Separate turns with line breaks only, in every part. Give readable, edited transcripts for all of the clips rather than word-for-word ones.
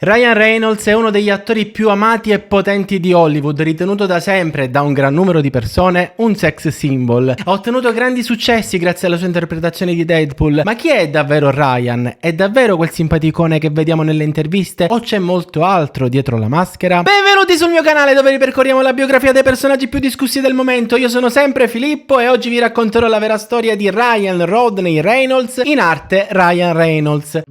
Ryan Reynolds è uno degli attori più amati e potenti di Hollywood, ritenuto da sempre da un gran numero di persone un sex symbol. Ha ottenuto grandi successi grazie alla sua interpretazione di Deadpool. Ma chi è davvero Ryan? È davvero quel simpaticone che vediamo nelle interviste o c'è molto altro dietro la maschera? Benvenuti sul mio canale dove ripercorriamo la biografia dei personaggi più discussi del momento. Io sono sempre Filippo e oggi vi racconterò la vera storia di Ryan Rodney Reynolds, in arte Ryan Reynolds.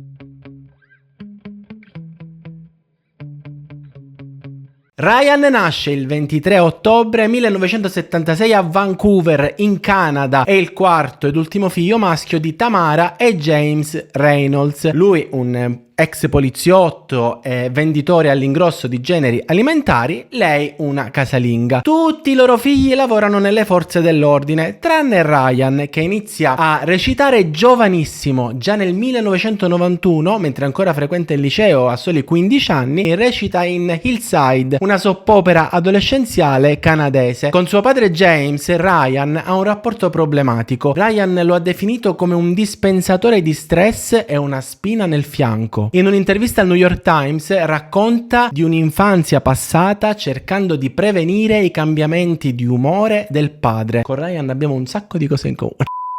Ryan nasce il 23 ottobre 1976 a Vancouver, in Canada. È il quarto ed ultimo figlio maschio di Tamara e James Reynolds. Lui, un ex poliziotto e venditore all'ingrosso di generi alimentari, lei una casalinga. Tutti i loro figli lavorano nelle forze dell'ordine, tranne Ryan, che inizia a recitare giovanissimo, già nel 1991, mentre ancora frequenta il liceo a soli 15 anni, recita in Hillside, una soppopera adolescenziale canadese. Con suo padre James, Ryan ha un rapporto problematico. Ryan lo ha definito come un dispensatore di stress e una spina nel fianco. In un'intervista al New York Times racconta di un'infanzia passata cercando di prevenire i cambiamenti di umore del padre. Con Ryan abbiamo un sacco di cose in comune.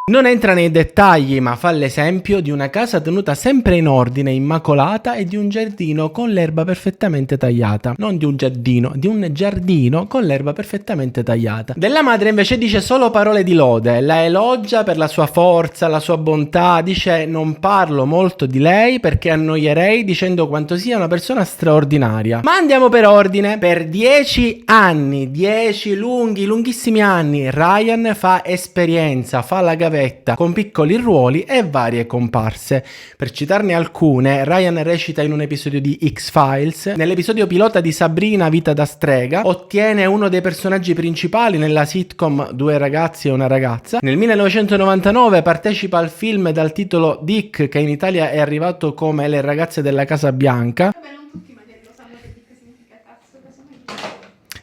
Non entra nei dettagli, ma fa l'esempio di una casa tenuta sempre in ordine, immacolata, e di un giardino con l'erba perfettamente tagliata. Non di un giardino con l'erba perfettamente tagliata. Della madre invece dice solo parole di lode, la elogia per la sua forza, la sua bontà, dice non parlo molto di lei perché annoierei dicendo quanto sia una persona straordinaria. Ma andiamo per ordine. Per 10 anni, 10 lunghissimi anni, Ryan fa esperienza, fa la gavetta con piccoli ruoli e varie comparse. Per citarne alcune, Ryan recita in un episodio di X-Files, nell'episodio pilota di Sabrina vita da strega, ottiene uno dei personaggi principali nella sitcom Due ragazzi e una ragazza. Nel 1999 partecipa al film dal titolo Dick, che in Italia è arrivato come Le ragazze della Casa Bianca.
Vabbè, non tutti magari lo sanno che Dick significa cazzo.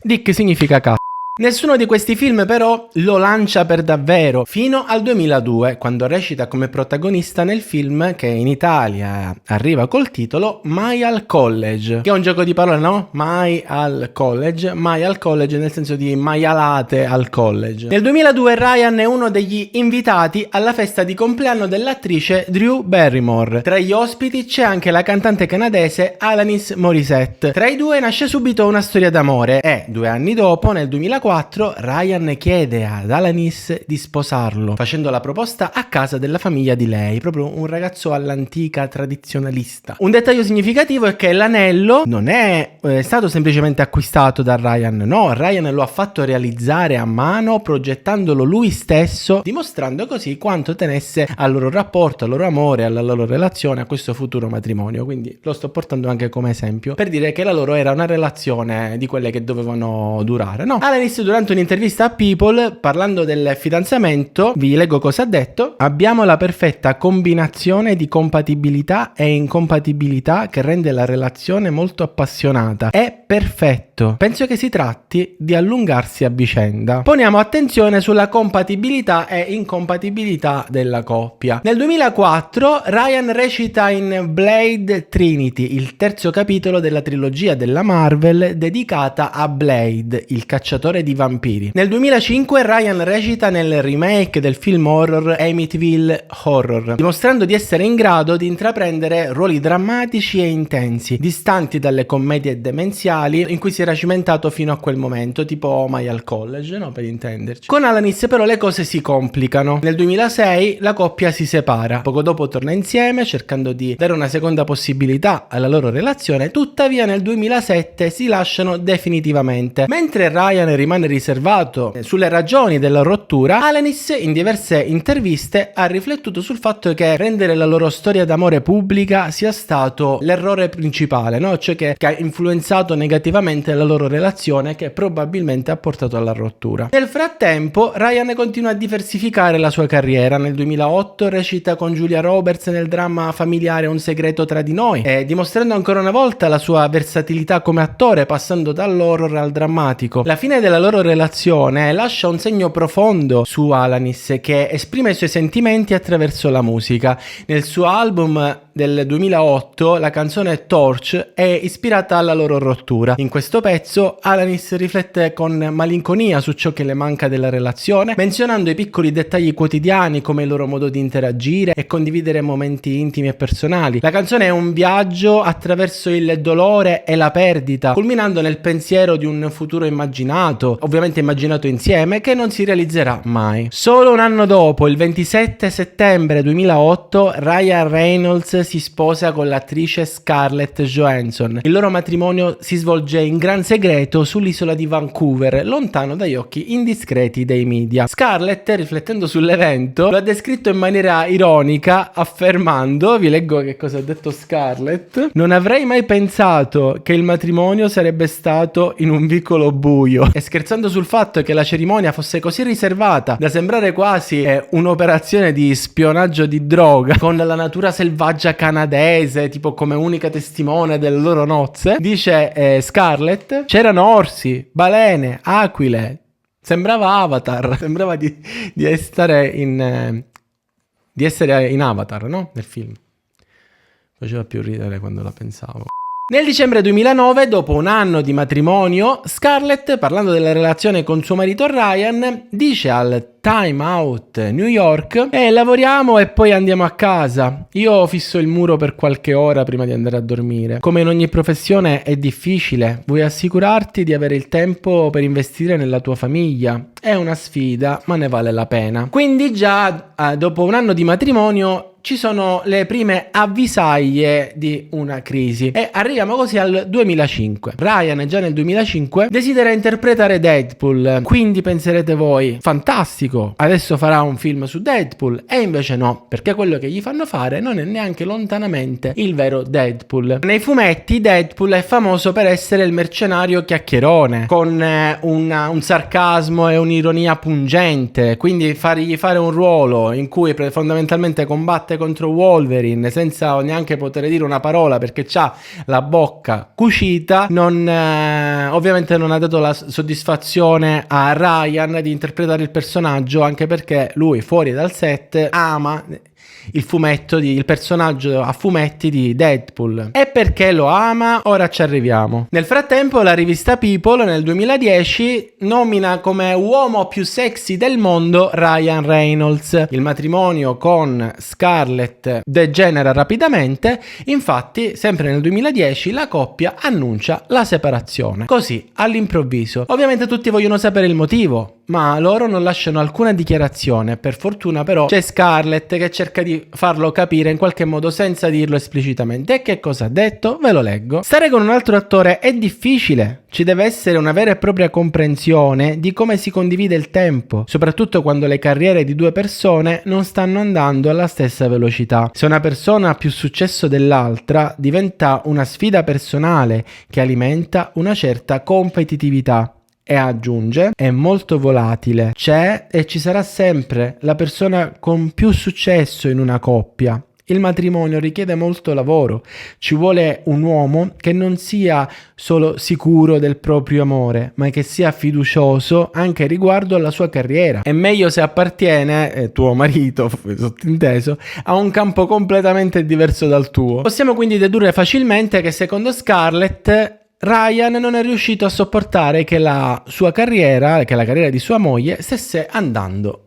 Dick significa cazzo. Nessuno di questi film però lo lancia per davvero, fino al 2002, quando recita come protagonista nel film che in Italia arriva col titolo Mai al College, che è un gioco di parole, no? Mai al college nel senso di maialate al college. Nel 2002 Ryan è uno degli invitati alla festa di compleanno dell'attrice Drew Barrymore. Tra gli ospiti c'è anche la cantante canadese Alanis Morissette. Tra i due nasce subito una storia d'amore e 2 anni dopo, nel 2004, Ryan chiede ad Alanis di sposarlo, facendo la proposta a casa della famiglia di lei, proprio un ragazzo all'antica tradizionalista. Un dettaglio significativo è che l'anello non è stato semplicemente acquistato da Ryan, no, Ryan lo ha fatto realizzare a mano, progettandolo lui stesso, dimostrando così quanto tenesse al loro rapporto, al loro amore, alla loro relazione, a questo futuro matrimonio. Quindi lo sto portando anche come esempio per dire che la loro era una relazione di quelle che dovevano durare, no? Alanis durante un'intervista a People, parlando del fidanzamento, vi leggo cosa ha detto: abbiamo la perfetta combinazione di compatibilità e incompatibilità che rende la relazione molto appassionata. È perfetto. Penso che si tratti di allungarsi a vicenda. Poniamo attenzione sulla compatibilità e incompatibilità della coppia. Nel 2004 Ryan recita in Blade Trinity, il terzo capitolo della trilogia della Marvel dedicata a Blade, il cacciatore di vampiri. Nel 2005 Ryan recita nel remake del film horror Amityville Horror, dimostrando di essere in grado di intraprendere ruoli drammatici e intensi, distanti dalle commedie demenziali in cui si era cimentato fino a quel momento, tipo Mai al College, no, per intenderci. Con Alanis però le cose si complicano. Nel 2006 la coppia si separa, poco dopo torna insieme cercando di dare una seconda possibilità alla loro relazione, tuttavia nel 2007 si lasciano definitivamente. Mentre Ryan rimane riservato sulle ragioni della rottura, Alanis in diverse interviste ha riflettuto sul fatto che rendere la loro storia d'amore pubblica sia stato l'errore principale, no? Cioè che ha influenzato negativamente la loro relazione, che probabilmente ha portato alla rottura. Nel frattempo Ryan continua a diversificare la sua carriera. Nel 2008 recita con Julia Roberts nel dramma familiare Un segreto tra di noi, dimostrando ancora una volta la sua versatilità come attore, passando dall'horror al drammatico. La fine della loro relazione lascia un segno profondo su Alanis, che esprime i suoi sentimenti attraverso la musica. Nel suo album del 2008, la canzone Torch è ispirata alla loro rottura. In questo pezzo Alanis riflette con malinconia su ciò che le manca della relazione, menzionando i piccoli dettagli quotidiani come il loro modo di interagire e condividere momenti intimi e personali. La canzone è un viaggio attraverso il dolore e la perdita, culminando nel pensiero di un futuro immaginato, ovviamente immaginato insieme, che non si realizzerà mai. Solo un anno dopo, il 27 settembre 2008, Ryan Reynolds si sposa con l'attrice Scarlett Johansson. Il loro matrimonio si svolge in gran segreto sull'isola di Vancouver, lontano dagli occhi indiscreti dei media. Scarlett, riflettendo sull'evento, lo ha descritto in maniera ironica, affermando, vi leggo che cosa ha detto Scarlett: non avrei mai pensato che il matrimonio sarebbe stato in un vicolo buio, e scherzando sul fatto che la cerimonia fosse così riservata da sembrare quasi un'operazione di spionaggio di droga, con la natura selvaggia canadese tipo come unica testimone delle loro nozze. Dice Scarlett: c'erano orsi, balene, aquile, sembrava Avatar, sembrava di essere in Avatar, no? Nel film. Faceva più ridere quando la pensavo. Nel dicembre 2009, dopo un anno di matrimonio, Scarlett, parlando della relazione con suo marito Ryan, dice al Time Out New York: lavoriamo e poi andiamo a casa. Io fisso il muro per qualche ora prima di andare a dormire. Come in ogni professione è difficile. Vuoi assicurarti di avere il tempo per investire nella tua famiglia. È una sfida, ma ne vale la pena. Quindi già dopo un anno di matrimonio ci sono le prime avvisaglie di una crisi e arriviamo così al 2005. Ryan già nel 2005 desidera interpretare Deadpool, quindi penserete voi: fantastico, adesso farà un film su Deadpool. E invece no, perché quello che gli fanno fare non è neanche lontanamente il vero Deadpool. Nei fumetti Deadpool è famoso per essere il mercenario chiacchierone, con un sarcasmo e un'ironia pungente, quindi fargli fare un ruolo in cui fondamentalmente combatte contro Wolverine senza neanche poter dire una parola perché c'ha la bocca cucita, ovviamente non ha dato la soddisfazione a Ryan di interpretare il personaggio, anche perché lui fuori dal set ama il personaggio a fumetti di Deadpool. E perché lo ama? Ora ci arriviamo. Nel frattempo la rivista People nel 2010 nomina come uomo più sexy del mondo Ryan Reynolds. Il matrimonio con Scarlett degenera rapidamente, infatti sempre nel 2010 la coppia annuncia la separazione, così all'improvviso. Ovviamente tutti vogliono sapere il motivo, ma loro non lasciano alcuna dichiarazione. Per fortuna però c'è Scarlett che cerca di farlo capire in qualche modo senza dirlo esplicitamente. E che cosa ha detto? Ve lo leggo. Stare con un altro attore è difficile. Ci deve essere una vera e propria comprensione di come si condivide il tempo, soprattutto quando le carriere di due persone non stanno andando alla stessa velocità. Se una persona ha più successo dell'altra, diventa una sfida personale che alimenta una certa competitività. E aggiunge: è molto volatile, c'è e ci sarà sempre la persona con più successo in una coppia. Il matrimonio richiede molto lavoro, ci vuole un uomo che non sia solo sicuro del proprio amore, ma che sia fiducioso anche riguardo alla sua carriera. È meglio se appartiene, tuo marito, sottinteso, a un campo completamente diverso dal tuo. Possiamo quindi dedurre facilmente che secondo Scarlett Ryan non è riuscito a sopportare che la sua carriera, che la carriera di sua moglie stesse andando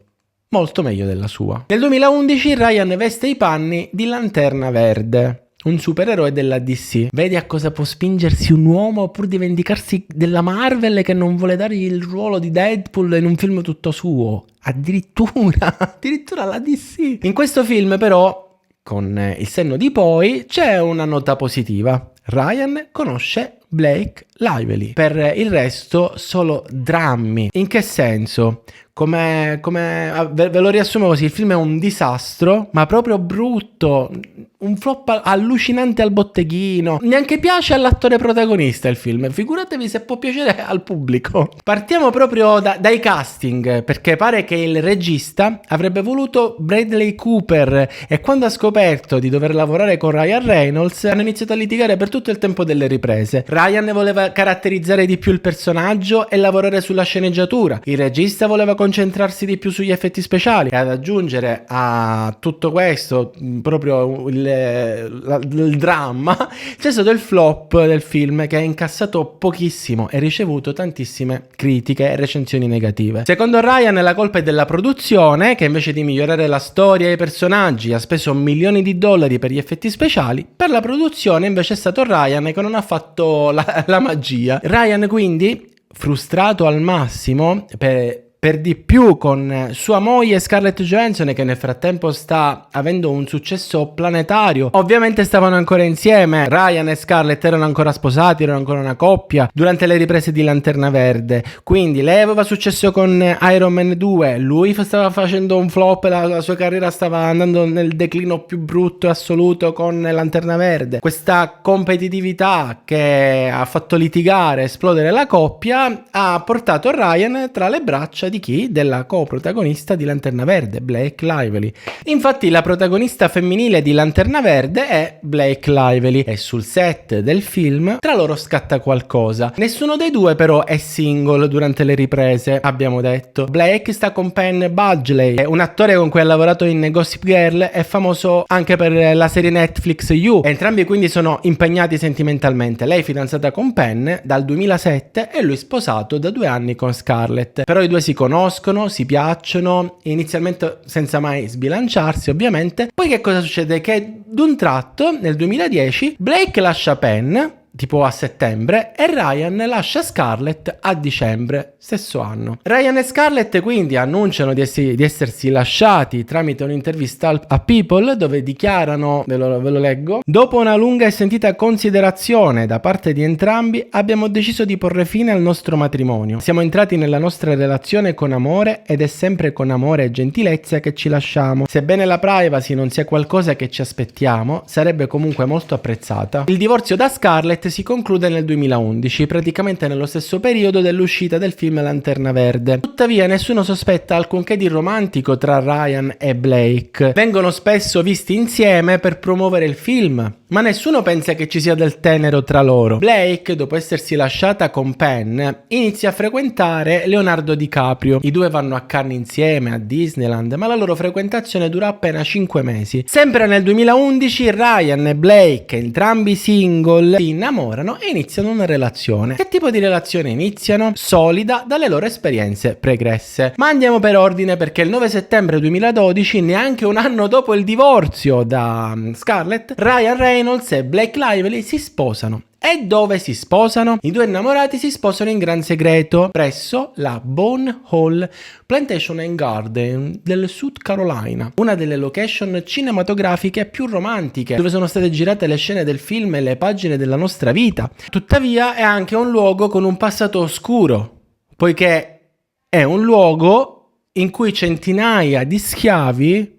molto meglio della sua. Nel 2011 Ryan veste i panni di Lanterna Verde, un supereroe della DC. Vedi a cosa può spingersi un uomo pur di vendicarsi della Marvel che non vuole dargli il ruolo di Deadpool in un film tutto suo. Addirittura la DC. In questo film però, con il senno di poi, c'è una nota positiva. Ryan conosce Blake Lively. Per il resto solo drammi. In che senso? Ve lo riassumo così: il film è un disastro, ma proprio brutto, un flop allucinante al botteghino. Neanche piace all'attore protagonista il film, figuratevi se può piacere al pubblico. Partiamo proprio dai casting, perché pare che il regista avrebbe voluto Bradley Cooper e quando ha scoperto di dover lavorare con Ryan Reynolds hanno iniziato a litigare per tutto il tempo delle riprese. Ryan voleva caratterizzare di più il personaggio e lavorare sulla sceneggiatura. Il regista voleva concentrarsi di più sugli effetti speciali. E ad aggiungere a tutto questo proprio il dramma, c'è stato il flop del film che ha incassato pochissimo e ricevuto tantissime critiche e recensioni negative. Secondo Ryan la colpa è della produzione, che invece di migliorare la storia e i personaggi ha speso milioni di dollari per gli effetti speciali. Per la produzione invece è stato Ryan che non ha fatto la magia. Ryan quindi, frustrato al massimo per di più con sua moglie Scarlett Johansson, che nel frattempo sta avendo un successo planetario. Ovviamente stavano ancora insieme, Ryan e Scarlett erano ancora sposati, erano ancora una coppia durante le riprese di Lanterna Verde, quindi lei aveva successo con Iron Man 2, lui stava facendo un flop, la sua carriera stava andando nel declino più brutto e assoluto con Lanterna Verde. Questa competitività che ha fatto litigare, esplodere la coppia, ha portato Ryan tra le braccia di chi? Della coprotagonista di Lanterna Verde, Blake Lively. Infatti la protagonista femminile di Lanterna Verde è Blake Lively e sul set del film tra loro scatta qualcosa. Nessuno dei due però è single durante le riprese, abbiamo detto. Blake sta con Penn Badgley, un attore con cui ha lavorato in Gossip Girl, è famoso anche per la serie Netflix You. Entrambi quindi sono impegnati sentimentalmente, lei fidanzata con Penn dal 2007 e lui sposato da 2 anni con Scarlett. Però i due si conoscono, si piacciono, inizialmente senza mai sbilanciarsi ovviamente. Poi che cosa succede? Che d'un tratto nel 2010 Blake lascia Penn tipo a settembre e Ryan lascia Scarlett a dicembre stesso anno. Ryan e Scarlett quindi annunciano di essersi lasciati tramite un'intervista a People, dove dichiarano, ve lo leggo: dopo una lunga e sentita considerazione da parte di entrambi abbiamo deciso di porre fine al nostro matrimonio. Siamo entrati nella nostra relazione con amore ed è sempre con amore e gentilezza che ci lasciamo. Sebbene la privacy non sia qualcosa che ci aspettiamo, sarebbe comunque molto apprezzata. Il divorzio da Scarlett si conclude nel 2011, praticamente nello stesso periodo dell'uscita del film Lanterna Verde. Tuttavia nessuno sospetta alcunché di romantico tra Ryan e Blake. Vengono spesso visti insieme per promuovere il film, ma nessuno pensa che ci sia del tenero tra loro. Blake, dopo essersi lasciata con Penn, inizia a frequentare Leonardo DiCaprio. I due vanno a Cannes insieme, a Disneyland, ma la loro frequentazione dura appena 5 mesi. Sempre nel 2011 Ryan e Blake, entrambi single, si innamorano e iniziano una relazione. Che tipo di relazione iniziano? Solida dalle loro esperienze pregresse. Ma andiamo per ordine, perché il 9 settembre 2012, neanche un anno dopo il divorzio da Scarlett, Ryan Reynolds e Blake Lively si sposano. E dove si sposano? I due innamorati si sposano in gran segreto presso la Bone Hall Plantation and Garden del South Carolina, una delle location cinematografiche più romantiche, dove sono state girate le scene del film e le pagine della nostra vita. Tuttavia è anche un luogo con un passato oscuro, poiché è un luogo in cui centinaia di schiavi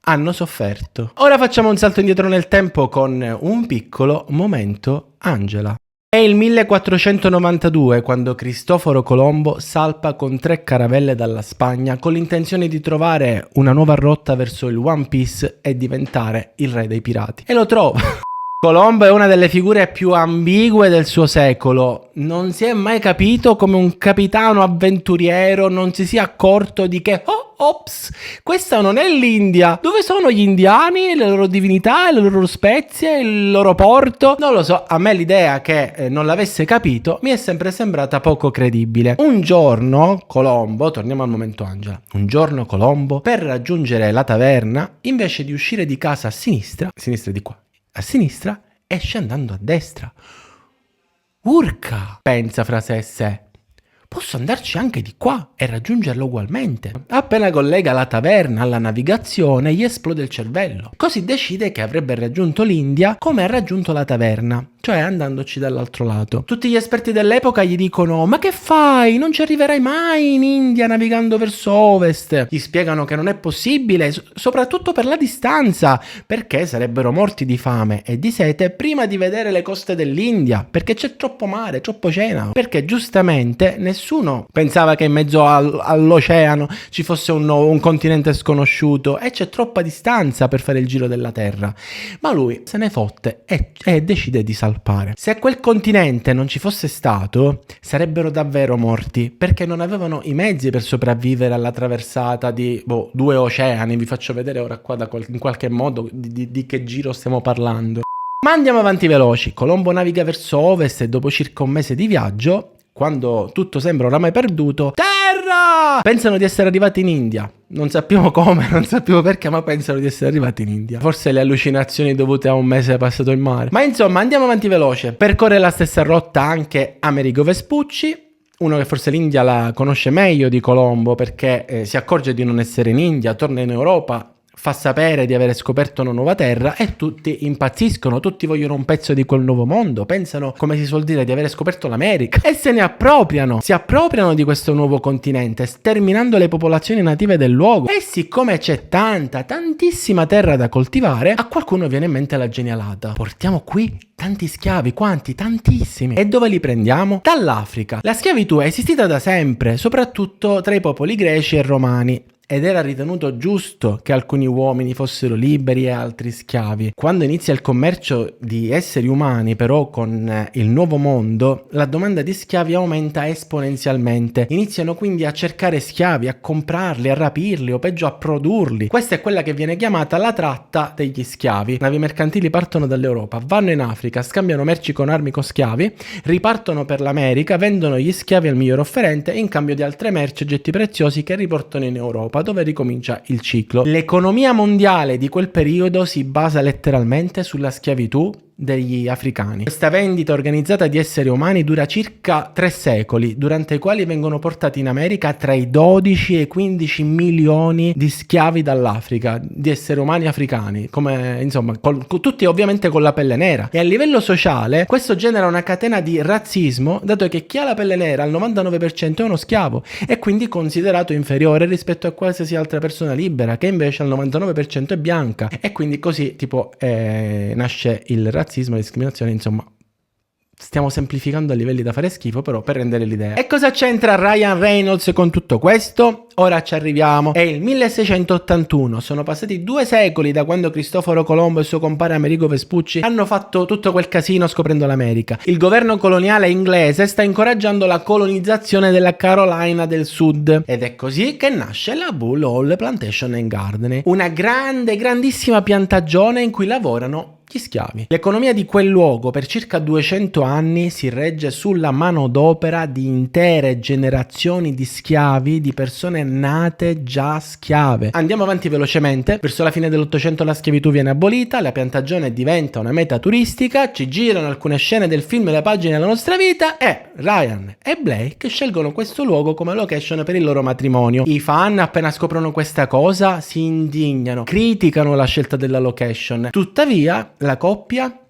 hanno sofferto. Ora facciamo un salto indietro nel tempo con un piccolo momento Angela. È il 1492 quando Cristoforo Colombo salpa con 3 caravelle dalla Spagna con l'intenzione di trovare una nuova rotta verso il One Piece e diventare il re dei pirati. E lo trova. Colombo è una delle figure più ambigue del suo secolo. Non si è mai capito come un capitano avventuriero non si sia accorto di che ops, questa non è l'India. Dove sono gli indiani, le loro divinità, le loro spezie, il loro porto? Non lo so, a me l'idea che non l'avesse capito mi è sempre sembrata poco credibile. Un giorno Colombo, torniamo al momento Angela, un giorno Colombo, per raggiungere la taverna, invece di uscire di casa a sinistra di qua, a sinistra, esce andando a destra. Urca, pensa fra sé e sé. Posso andarci anche di qua e raggiungerlo ugualmente. Appena collega la taverna alla navigazione, gli esplode il cervello. Così decide che avrebbe raggiunto l'India come ha raggiunto la taverna, cioè andandoci dall'altro lato. Tutti gli esperti dell'epoca gli dicono: ma che fai? Non ci arriverai mai in India navigando verso ovest. Gli spiegano che non è possibile, soprattutto per la distanza, perché sarebbero morti di fame e di sete prima di vedere le coste dell'India, perché c'è troppo mare, troppo oceano. Perché giustamente nessuno pensava che in mezzo all'oceano ci fosse un continente sconosciuto e c'è troppa distanza per fare il giro della Terra. Ma lui se ne fotte e decide di salpare. salpare. Se quel continente non ci fosse stato, sarebbero davvero morti, perché non avevano i mezzi per sopravvivere alla traversata di 2 oceani. Vi faccio vedere ora qua in qualche modo di che giro stiamo parlando. Ma andiamo avanti veloci. Colombo naviga verso ovest e dopo circa un mese di viaggio, quando tutto sembra oramai perduto, terra! Pensano di essere arrivati in India. Non sappiamo come, non sappiamo perché, ma pensano di essere arrivati in India. Forse le allucinazioni dovute a un mese passato in mare. Ma insomma, andiamo avanti veloce. Percorre la stessa rotta anche Amerigo Vespucci, uno che forse l'India la conosce meglio di Colombo, perché si accorge di non essere in India, torna in Europa, fa sapere di avere scoperto una nuova terra e tutti impazziscono, tutti vogliono un pezzo di quel nuovo mondo, pensano, come si suol dire, di avere scoperto l'America e se ne appropriano, si appropriano di questo nuovo continente, sterminando le popolazioni native del luogo. E siccome c'è tantissima terra da coltivare, a qualcuno viene in mente la genialata: portiamo qui tanti schiavi. Quanti? Tantissimi. E dove li prendiamo? Dall'Africa. La schiavitù è esistita da sempre, soprattutto tra i popoli greci e romani, ed era ritenuto giusto che alcuni uomini fossero liberi e altri schiavi. Quando inizia il commercio di esseri umani, però, con il nuovo mondo, la domanda di schiavi aumenta esponenzialmente. Iniziano quindi a cercare schiavi, a comprarli, a rapirli o peggio a produrli. Questa è quella che viene chiamata la tratta degli schiavi. Navi mercantili partono dall'Europa, vanno in Africa, scambiano merci con armi con schiavi, ripartono per l'America, vendono gli schiavi al miglior offerente in cambio di altre merci e oggetti preziosi che riportano in Europa, dove ricomincia il ciclo. L'economia mondiale di quel periodo si basa letteralmente sulla schiavitù degli africani. Questa vendita organizzata di esseri umani dura circa 3 secoli, durante i quali vengono portati in America tra i 12 e i 15 milioni di schiavi dall'Africa, di esseri umani africani, come insomma, tutti ovviamente con la pelle nera. E a livello sociale questo genera una catena di razzismo, dato che chi ha la pelle nera al 99% è uno schiavo e quindi considerato inferiore rispetto a qualsiasi altra persona libera, che invece al 99% è bianca, e quindi così tipo nasce il razzismo, la discriminazione. Insomma, stiamo semplificando a livelli da fare schifo, però per rendere l'idea. E cosa c'entra Ryan Reynolds con tutto questo? Ora ci arriviamo. È il 1681, sono passati 2 secoli da quando Cristoforo Colombo e suo compare Amerigo Vespucci hanno fatto tutto quel casino scoprendo l'America. Il governo coloniale inglese sta incoraggiando la colonizzazione della Carolina del Sud, ed è così che nasce la Bull Hall Plantation and Garden, una grandissima piantagione in cui lavorano gli schiavi. L'economia di quel luogo per circa 200 anni si regge sulla manodopera di intere generazioni di schiavi, di persone nate già schiave. Andiamo avanti velocemente. Verso la fine dell'800 la schiavitù viene abolita, la piantagione diventa una meta turistica, ci girano alcune scene del film Le pagine della nostra vita e Ryan e Blake scelgono questo luogo come location per il loro matrimonio. I fan, appena scoprono questa cosa, si indignano, criticano la scelta della location. Tuttavia la coppia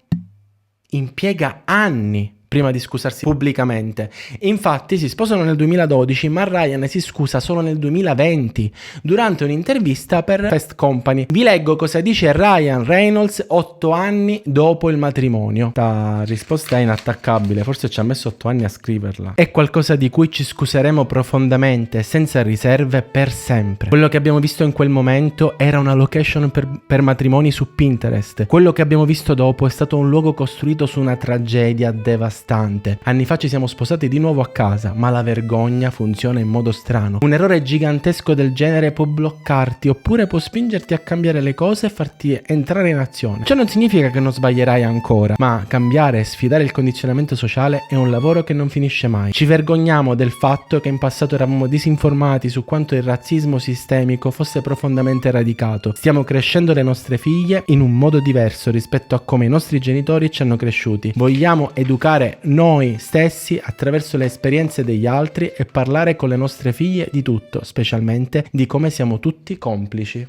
impiega anni prima di scusarsi pubblicamente. Infatti si sposano nel 2012, ma Ryan si scusa solo nel 2020 durante un'intervista per Fast Company. Vi leggo cosa dice Ryan Reynolds 8 anni dopo il matrimonio. La risposta è inattaccabile, forse ci ha messo 8 anni a scriverla. È qualcosa di cui ci scuseremo profondamente, senza riserve, per sempre. Quello che abbiamo visto in quel momento era una location per matrimoni su Pinterest. Quello che abbiamo visto dopo è stato un luogo costruito su una tragedia devastante. Anni fa ci siamo sposati di nuovo a casa, ma la vergogna funziona in modo strano. Un errore gigantesco del genere può bloccarti, oppure può spingerti a cambiare le cose e farti entrare in azione. Ciò non significa che non sbaglierai ancora, ma cambiare e sfidare il condizionamento sociale è un lavoro che non finisce mai. Ci vergogniamo del fatto che in passato eravamo disinformati su quanto il razzismo sistemico fosse profondamente radicato. Stiamo crescendo le nostre figlie in un modo diverso rispetto a come i nostri genitori ci hanno cresciuti. Vogliamo educare noi stessi attraverso le esperienze degli altri e parlare con le nostre figlie di tutto, specialmente di come siamo tutti complici.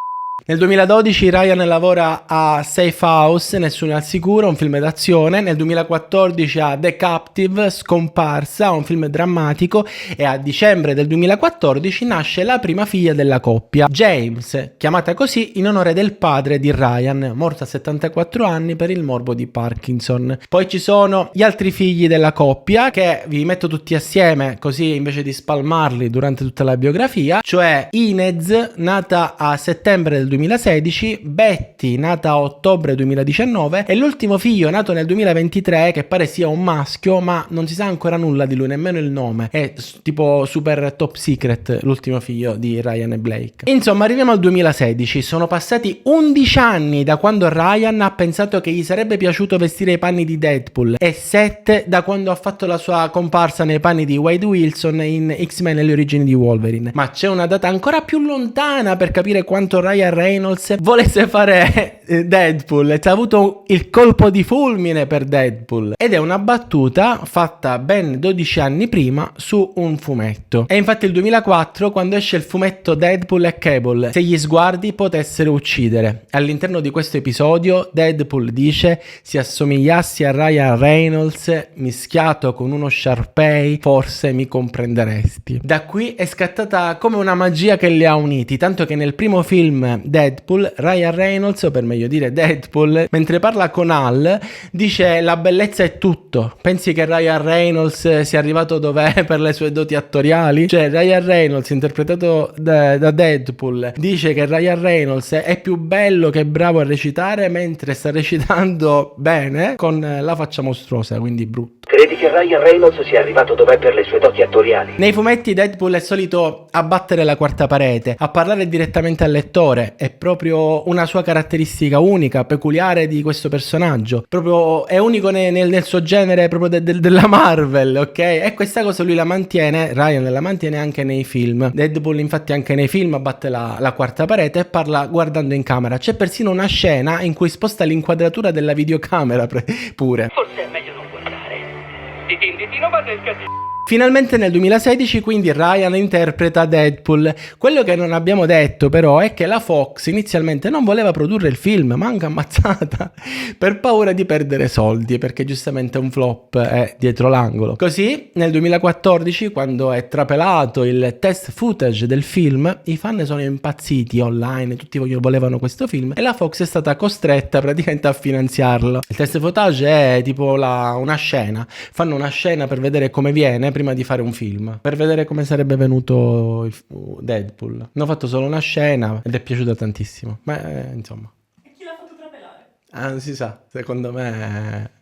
Nel 2012 Ryan lavora a Safe House, Nessuno è al sicuro, un film d'azione. Nel 2014 a The Captive, Scomparsa, un film drammatico. E a dicembre del 2014 nasce la prima figlia della coppia, James, chiamata così in onore del padre di Ryan, morto a 74 anni per il morbo di Parkinson. Poi ci sono gli altri figli della coppia, che vi metto tutti assieme così invece di spalmarli durante tutta la biografia, cioè Inez, nata a settembre del del 2016, Betty nata a ottobre 2019 e l'ultimo figlio nato nel 2023 che pare sia un maschio, ma non si sa ancora nulla di lui, nemmeno il nome. È tipo super top secret l'ultimo figlio di Ryan e Blake. Insomma, arriviamo al 2016, sono passati 11 anni da quando Ryan ha pensato che gli sarebbe piaciuto vestire i panni di Deadpool e 7 da quando ha fatto la sua comparsa nei panni di Wade Wilson in X-Men e le origini di Wolverine. Ma c'è una data ancora più lontana per capire quanto Ryan Reynolds volesse fare Deadpool. Ha avuto il colpo di fulmine per Deadpool ed è una battuta fatta ben 12 anni prima su un fumetto. È infatti il 2004 quando esce il fumetto Deadpool e Cable, se gli sguardi potessero uccidere. All'interno di questo episodio Deadpool dice: se assomigliassi a Ryan Reynolds mischiato con uno Sharpay forse mi comprenderesti. Da qui è scattata come una magia che li ha uniti, tanto che nel primo film Deadpool Ryan Reynolds, o per meglio dire Deadpool, mentre parla con Hal dice: la bellezza è tutto. Pensi che Ryan Reynolds sia arrivato dov'è per le sue doti attoriali? Cioè Ryan Reynolds interpretato da Deadpool dice che Ryan Reynolds è più bello che bravo a recitare, mentre sta recitando bene con la faccia mostruosa, quindi brutto.
Credi che Ryan Reynolds sia arrivato dov'è per le sue doti attoriali?
Nei fumetti Deadpool è solito abbattere la quarta parete, a parlare direttamente al lettore, è proprio una sua caratteristica unica, peculiare di questo personaggio, proprio è unico nel suo genere, proprio della Marvel, ok? E questa cosa lui la mantiene, Ryan la mantiene anche nei film. Deadpool infatti anche nei film abbatte la quarta parete e parla guardando in camera. C'è persino una scena in cui sposta l'inquadratura della videocamera pure.
Forse è meglio non guardare. Ditino va nel casino.
Finalmente nel 2016 quindi Ryan interpreta Deadpool. Quello che non abbiamo detto però è che la Fox inizialmente non voleva produrre il film, manca ammazzata, per paura di perdere soldi, perché giustamente un flop è dietro l'angolo. Così nel 2014, quando è trapelato il test footage del film, i fan sono impazziti online, tutti volevano questo film e la Fox è stata costretta praticamente a finanziarlo. Il test footage è tipo una scena, fanno una scena per vedere come viene prima di fare un film, per vedere come sarebbe venuto Deadpool. Hanno fatto solo una scena ed è piaciuta tantissimo, ma insomma.
E chi l'ha fatto trapelare?
Non si sa, secondo me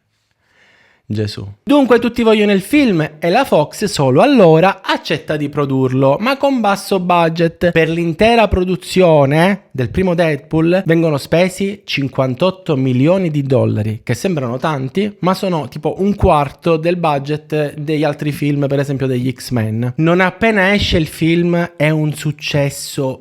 Gesù. Dunque tutti vogliono il film e la Fox solo allora accetta di produrlo, ma con basso budget. Per l'intera produzione del primo Deadpool vengono spesi 58 milioni di dollari, che sembrano tanti, ma sono tipo un quarto del budget degli altri film, per esempio degli X-Men. Non appena esce il film è un successo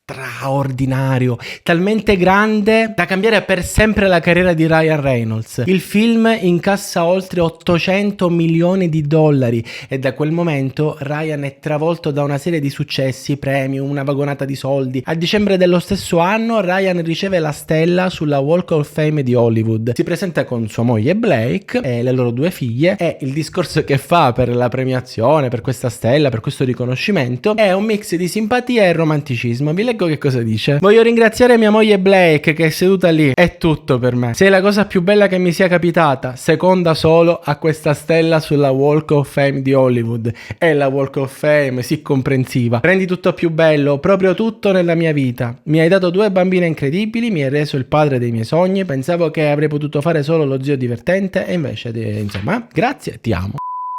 straordinario, talmente grande da cambiare per sempre la carriera di Ryan Reynolds. Il film incassa oltre 800 milioni di dollari e da quel momento Ryan è travolto da una serie di successi, premi, una vagonata di soldi. A dicembre dello stesso anno Ryan riceve la stella sulla Walk of Fame di Hollywood. Si presenta con sua moglie Blake e le loro 2 figlie e il discorso che fa per la premiazione, per questa stella, per questo riconoscimento è un mix di simpatia e romanticismo. Vi leggo che cosa dice. Voglio ringraziare mia moglie Blake che è seduta lì. È tutto per me. Sei la cosa più bella che mi sia capitata, seconda solo a questa stella sulla Walk of Fame di Hollywood. È la Walk of Fame, sì, comprensiva. Rendi tutto più bello, proprio tutto nella mia vita. Mi hai dato 2 bambine incredibili, mi hai reso il padre dei miei sogni. Pensavo che avrei potuto fare solo lo zio divertente e invece, insomma, grazie, ti amo.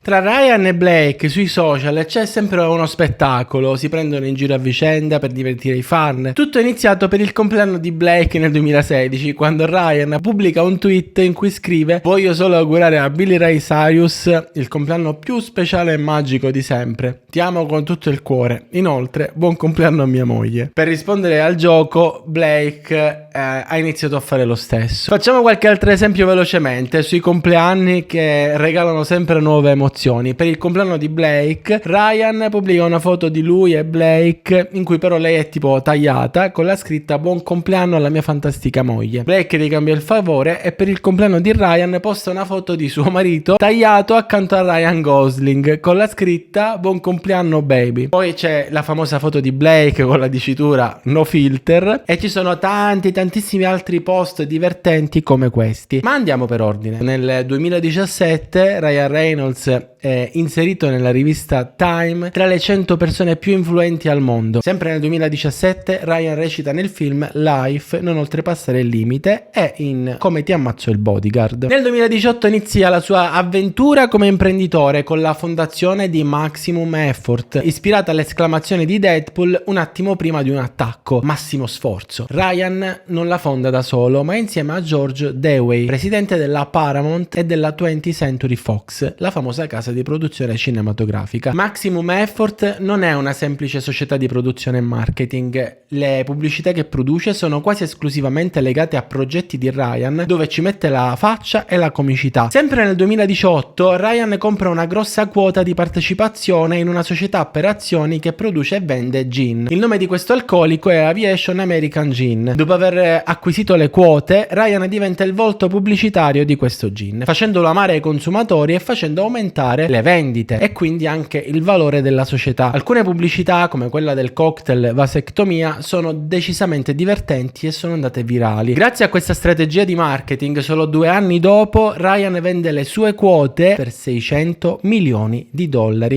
Tra Ryan e Blake sui social c'è sempre uno spettacolo, si prendono in giro a vicenda per divertire i fan. Tutto è iniziato per il compleanno di Blake nel 2016, quando Ryan pubblica un tweet in cui scrive: voglio solo augurare a Billy Ray Cyrus il compleanno più speciale e magico di sempre. Ti amo con tutto il cuore. Inoltre, buon compleanno a mia moglie. Per rispondere al gioco, Blake ha iniziato a fare lo stesso. Facciamo qualche altro esempio velocemente sui compleanni che regalano sempre nuove emozioni. Per il compleanno di Blake, Ryan pubblica una foto di lui e Blake in cui però lei è tipo tagliata con la scritta buon compleanno alla mia fantastica moglie. Blake ricambia il favore e per il compleanno di Ryan posta una foto di suo marito tagliato accanto a Ryan Gosling con la scritta buon compleanno baby. Poi c'è la famosa foto di Blake con la dicitura no filter e ci sono tantissimi altri post divertenti come questi. Ma andiamo per ordine. Nel 2017 Ryan Reynolds è inserito nella rivista Time tra le 100 persone più influenti al mondo. Sempre nel 2017 Ryan recita nel film Life, non oltrepassare il limite, e in Come ti ammazzo il bodyguard. Nel 2018 inizia la sua avventura come imprenditore con la fondazione di Maximum Effort, ispirata all'esclamazione di Deadpool un attimo prima di un attacco. Massimo sforzo. Ryan non la fonda da solo, ma insieme a George Dewey, presidente della Paramount e della 20th Century Fox, la famosa casa di produzione cinematografica. Maximum Effort non è una semplice società di produzione e marketing. Le pubblicità che produce sono quasi esclusivamente legate a progetti di Ryan, dove ci mette la faccia e la comicità. Sempre nel 2018 Ryan compra una grossa quota di partecipazione in una società per azioni che produce e vende gin. Il nome di questo alcolico è Aviation American Gin. Dopo aver acquisito le quote, Ryan diventa il volto pubblicitario di questo gin, facendolo amare ai consumatori e facendo aumentare le vendite e quindi anche il valore della società. Alcune pubblicità, come quella del cocktail vasectomia, sono decisamente divertenti e sono andate virali. Grazie a questa strategia di marketing, solo 2 anni dopo Ryan vende le sue quote per $600 milioni.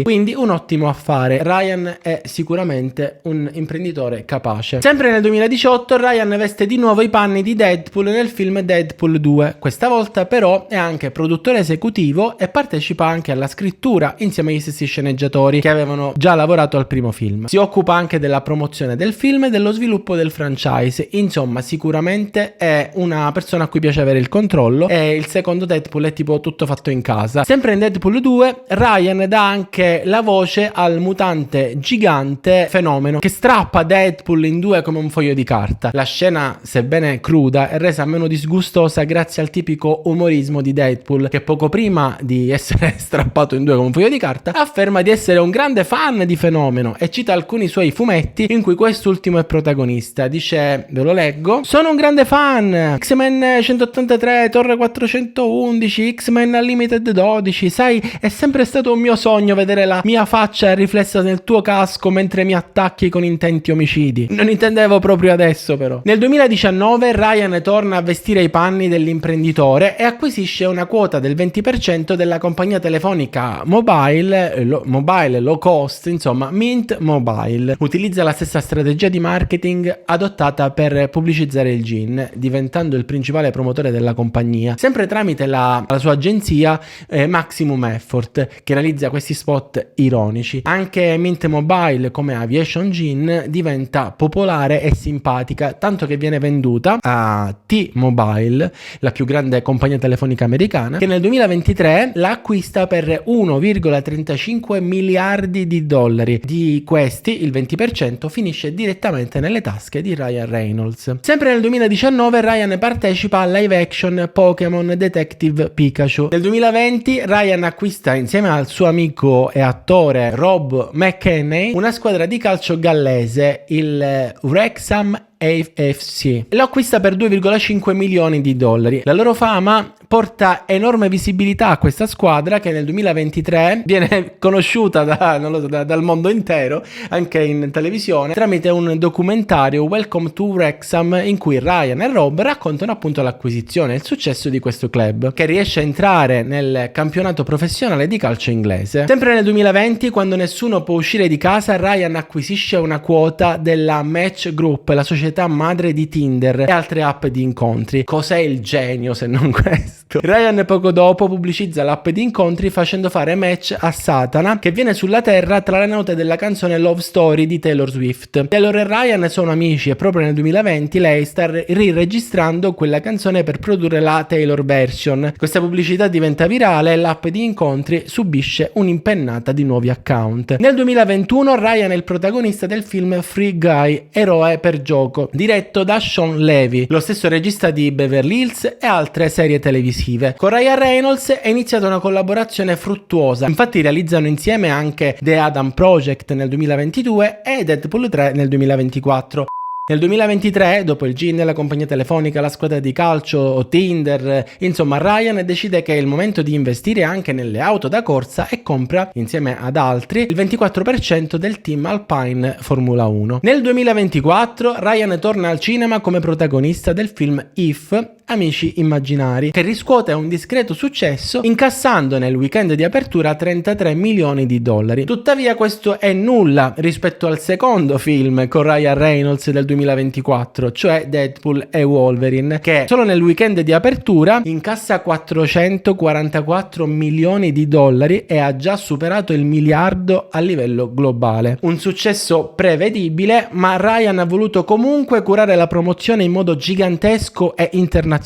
Quindi un ottimo affare. Ryan è sicuramente un imprenditore capace. Sempre nel 2018 Ryan veste di nuovo i panni di Deadpool nel film Deadpool 2. Questa volta però è anche produttore esecutivo e partecipa anche alla scrittura insieme agli stessi sceneggiatori che avevano già lavorato al primo film. Si occupa anche della promozione del film e dello sviluppo del franchise. Insomma, sicuramente è una persona a cui piace avere il controllo, e il secondo Deadpool è tipo tutto fatto in casa. Sempre in Deadpool 2 Ryan dà anche la voce al mutante gigante Fenomeno che strappa Deadpool in due come un foglio di carta. La scena, sebbene cruda, è resa meno disgustosa grazie al tipico umorismo di Deadpool, che poco prima di essere strappato in due come un foglio di carta afferma di essere un grande fan di Fenomeno e cita alcuni suoi fumetti in cui quest'ultimo è protagonista. Dice, ve lo leggo: sono un grande fan, X-Men 183, Torre 411, X-Men Unlimited 12, sai, è sempre stato un mio sogno vedere la mia faccia riflessa nel tuo casco mentre mi attacchi con intenti omicidi. Non intendevo proprio adesso, però. Nel 2019 Ryan torna a vestire i panni dell'imprenditore e acquisisce una quota del 20% della compagnia telefonica mobile low cost, insomma Mint Mobile. Utilizza la stessa strategia di marketing adottata per pubblicizzare il gin, diventando il principale promotore della compagnia, sempre tramite la sua agenzia Maximum Effort, che realizza questi spot ironici. Anche Mint Mobile, come Aviation Gin, diventa popolare e simpatica, tanto che viene venduta a T-Mobile, la più grande compagnia telefonica americana, che nel 2023 la acquista per 1,35 miliardi di dollari. Di questi il 20% finisce direttamente nelle tasche di Ryan Reynolds. Sempre nel 2019 Ryan partecipa al live action Pokémon Detective Pikachu. Nel 2020 Ryan acquista insieme al suo amico e attore Rob McElhenney una squadra di calcio gallese, il Wrexham AFC. Lo acquista per 2,5 milioni di dollari. La loro fama porta enorme visibilità a questa squadra, che nel 2023 viene conosciuta dal mondo intero, anche in televisione, tramite un documentario Welcome to Wrexham, in cui Ryan e Rob raccontano appunto l'acquisizione e il successo di questo club, che riesce a entrare nel campionato professionale di calcio inglese. Sempre nel 2020, quando nessuno può uscire di casa, Ryan acquisisce una quota della Match Group, la società madre di Tinder e altre app di incontri. Cos'è il genio se non questo? Ryan poco dopo pubblicizza l'app di incontri facendo fare match a Satana, che viene sulla terra tra le note della canzone Love Story di Taylor Swift. Taylor e Ryan sono amici e proprio nel 2020 lei sta riregistrando quella canzone per produrre la Taylor version. Questa pubblicità diventa virale e l'app di incontri subisce un'impennata di nuovi account. Nel 2021 Ryan è il protagonista del film Free Guy, eroe per gioco, diretto da Sean Levy, lo stesso regista di Beverly Hills e altre serie televisive. Con Ryan Reynolds è iniziata una collaborazione fruttuosa, infatti realizzano insieme anche The Adam Project nel 2022 e Deadpool 3 nel 2024. Nel 2023, dopo il gin, la compagnia telefonica, la squadra di calcio, Tinder, insomma Ryan decide che è il momento di investire anche nelle auto da corsa e compra, insieme ad altri, il 24% del team Alpine Formula 1. Nel 2024 Ryan torna al cinema come protagonista del film If, Amici Immaginari, che riscuote un discreto successo incassando nel weekend di apertura 33 milioni di dollari. Tuttavia questo è nulla rispetto al secondo film con Ryan Reynolds del 2024, cioè Deadpool e Wolverine, che solo nel weekend di apertura incassa 444 milioni di dollari e ha già superato il miliardo a livello globale. Un successo prevedibile, ma Ryan ha voluto comunque curare la promozione in modo gigantesco e internazionale.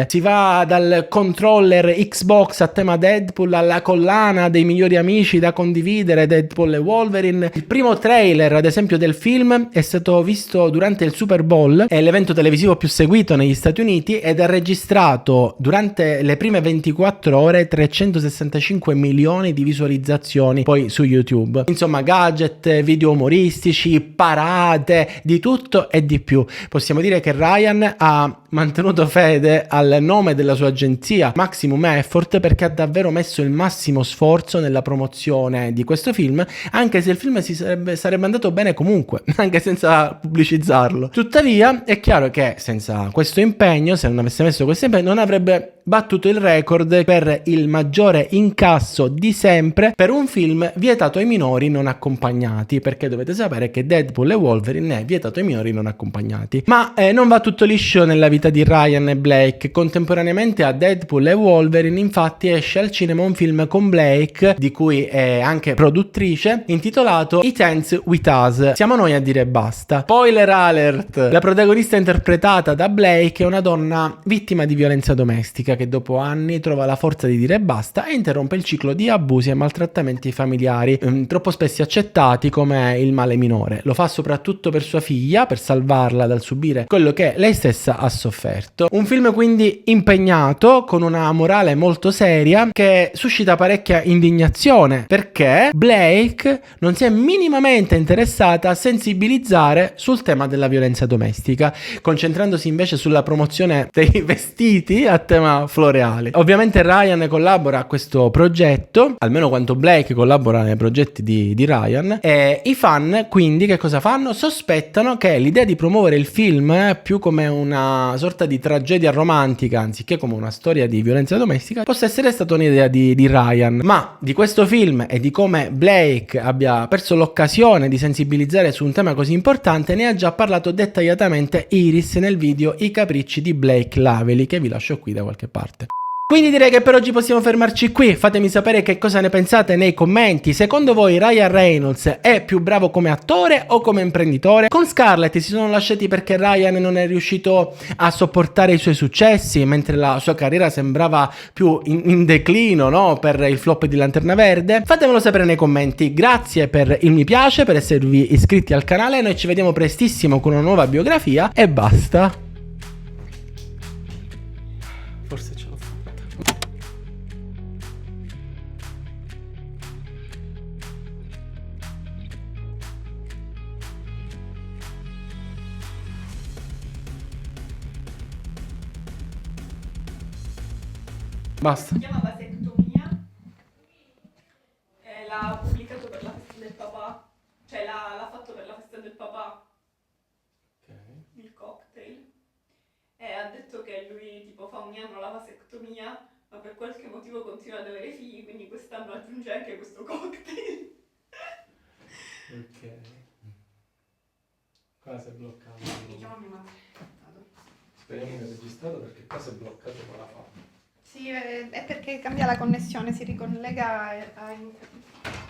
Si va dal controller Xbox a tema Deadpool alla collana dei migliori amici da condividere, Deadpool e Wolverine. Il primo trailer, ad esempio, del film è stato visto durante il Super Bowl, è l'evento televisivo più seguito negli Stati Uniti, ed ha registrato durante le prime 24 ore 365 milioni di visualizzazioni poi su YouTube. Insomma, gadget, video umoristici, parate, di tutto e di più. Possiamo dire che Ryan ha mantenuto fede al nome della sua agenzia Maximum Effort, perché ha davvero messo il massimo sforzo nella promozione di questo film, anche se il film sarebbe andato bene comunque, anche senza pubblicizzarlo. Tuttavia è chiaro che senza questo impegno, se non avesse messo questo impegno, non avrebbe battuto il record per il maggiore incasso di sempre per un film vietato ai minori non accompagnati, perché dovete sapere che Deadpool e Wolverine è vietato ai minori non accompagnati. Ma non va tutto liscio nella vita di Ryan e Blake. Contemporaneamente a Deadpool e Wolverine, infatti, esce al cinema un film con Blake, di cui è anche produttrice, intitolato It Ends With Us. Siamo noi a dire basta. Spoiler alert: la protagonista interpretata da Blake è una donna vittima di violenza domestica che dopo anni trova la forza di dire basta e interrompe il ciclo di abusi e maltrattamenti familiari, troppo spesso accettati come il male minore. Lo fa soprattutto per sua figlia, per salvarla dal subire quello che lei stessa ha sofferto. Un film quindi impegnato, con una morale molto seria, che suscita parecchia indignazione, perché Blake non si è minimamente interessata a sensibilizzare sul tema della violenza domestica, concentrandosi invece sulla promozione dei vestiti a tema floreali. Ovviamente Ryan collabora a questo progetto, almeno quanto Blake collabora nei progetti di Ryan, e i fan quindi che cosa fanno? Sospettano che l'idea di promuovere il film più come una sorta di tragedia romantica anziché come una storia di violenza domestica possa essere stata un'idea di Ryan. Ma di questo film e di come Blake abbia perso l'occasione di sensibilizzare su un tema così importante ne ha già parlato dettagliatamente Iris nel video I capricci di Blake Lively, che vi lascio qui da qualche parte. Quindi direi che per oggi possiamo fermarci qui. Fatemi sapere che cosa ne pensate nei commenti. Secondo voi Ryan Reynolds è più bravo come attore o come imprenditore? Con Scarlett si sono lasciati perché Ryan non è riuscito a sopportare i suoi successi, mentre la sua carriera sembrava più in declino, no? Per il flop di Lanterna Verde? Fatemelo sapere nei commenti. Grazie per il mi piace, per esservi iscritti al canale. Noi ci vediamo prestissimo con una nuova biografia e basta. Forse ce l'ho fatta. Basta.
Si chiama vasectomia. L'ha pubblicato per la festa del papà. Cioè l'ha fatto per la festa del papà. Il cocktail. E ha detto che lui tipo fa ogni anno la vasectomia, ma per qualche motivo continua ad avere figli, quindi quest'anno aggiunge anche questo cocktail.
Ok. Qua si è bloccato.
Diciamo mi ha
Speriamo che sia registrato, perché qua si è bloccato con la fa.
Sì, è perché cambia la connessione, si ricollega a internet.